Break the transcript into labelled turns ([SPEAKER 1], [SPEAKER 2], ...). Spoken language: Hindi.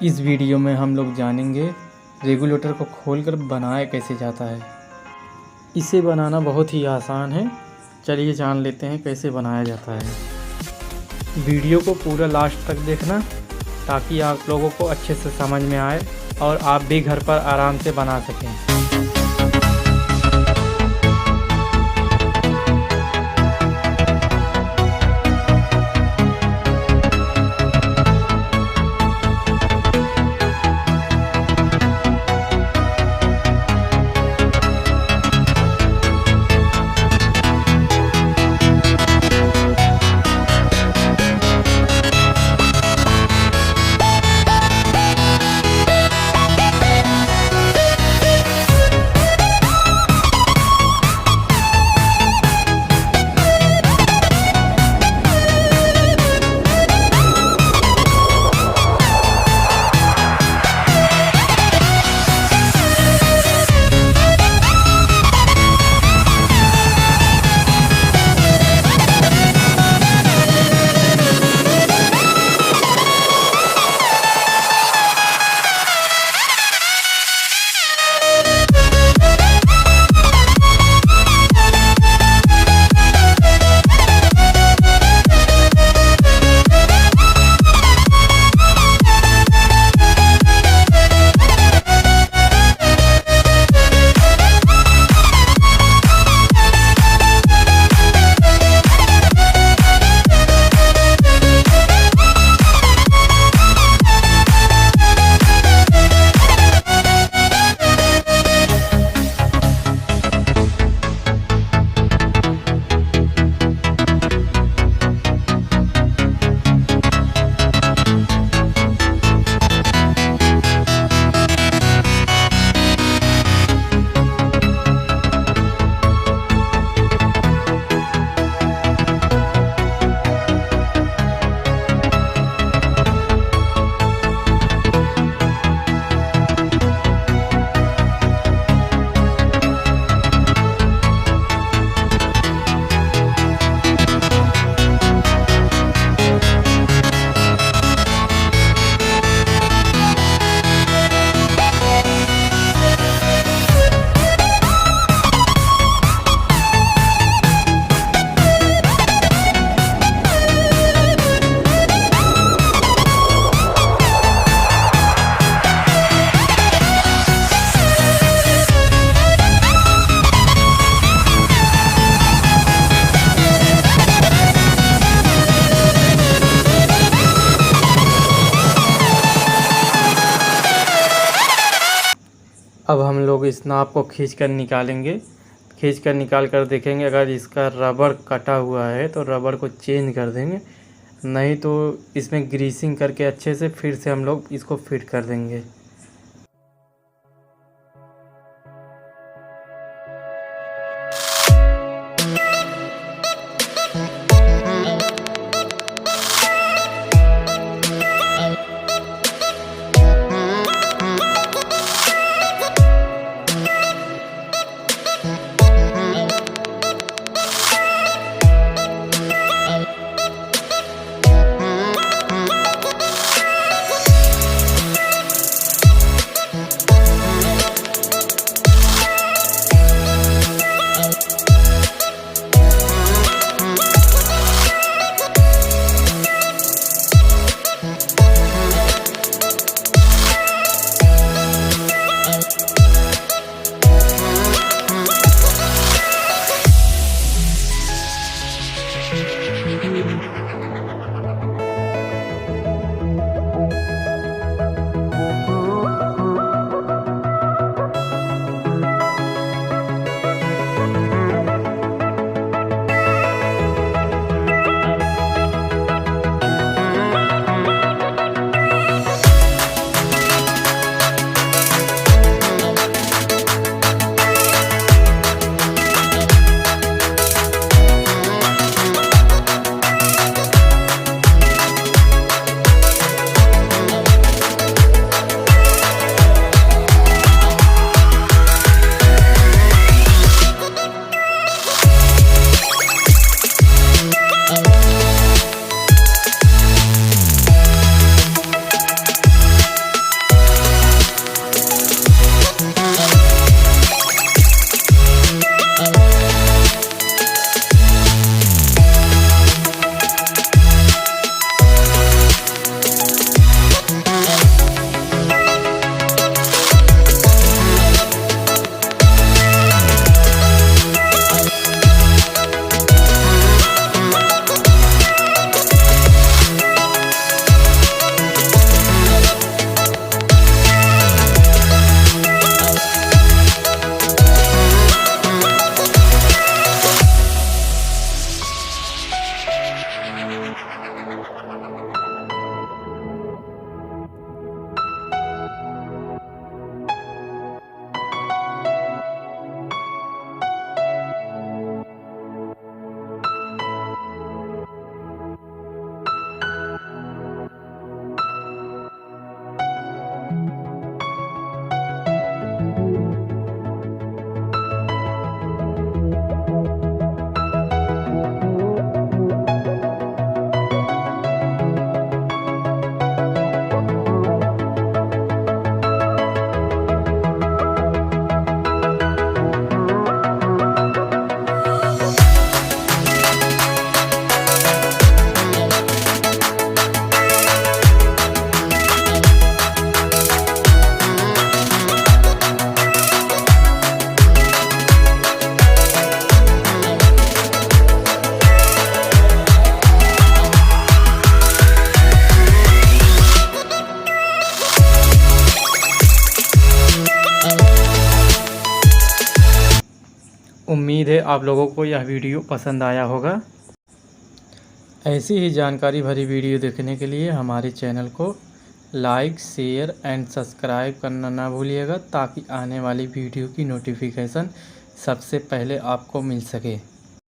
[SPEAKER 1] इस वीडियो में हम लोग जानेंगे रेगुलेटर को खोलकर बनाया कैसे जाता है। इसे बनाना बहुत ही आसान है। चलिए जान लेते हैं कैसे बनाया जाता है। वीडियो को पूरा लास्ट तक देखना ताकि आप लोगों को अच्छे से समझ में आए और आप भी घर पर आराम से बना सकें। अब हम लोग इस नाप को खींच कर निकालेंगे। खींच कर निकाल कर देखेंगे, अगर इसका रबड़ कटा हुआ है तो रबड़ को चेंज कर देंगे, नहीं तो इसमें ग्रीसिंग करके अच्छे से फिर से हम लोग इसको फिट कर देंगे। उम्मीद है आप लोगों को यह वीडियो पसंद आया होगा। ऐसी ही जानकारी भरी वीडियो देखने के लिए हमारे चैनल को लाइक, शेयर एंड सब्सक्राइब करना ना भूलिएगा, ताकि आने वाली वीडियो की नोटिफिकेशन सबसे पहले आपको मिल सके।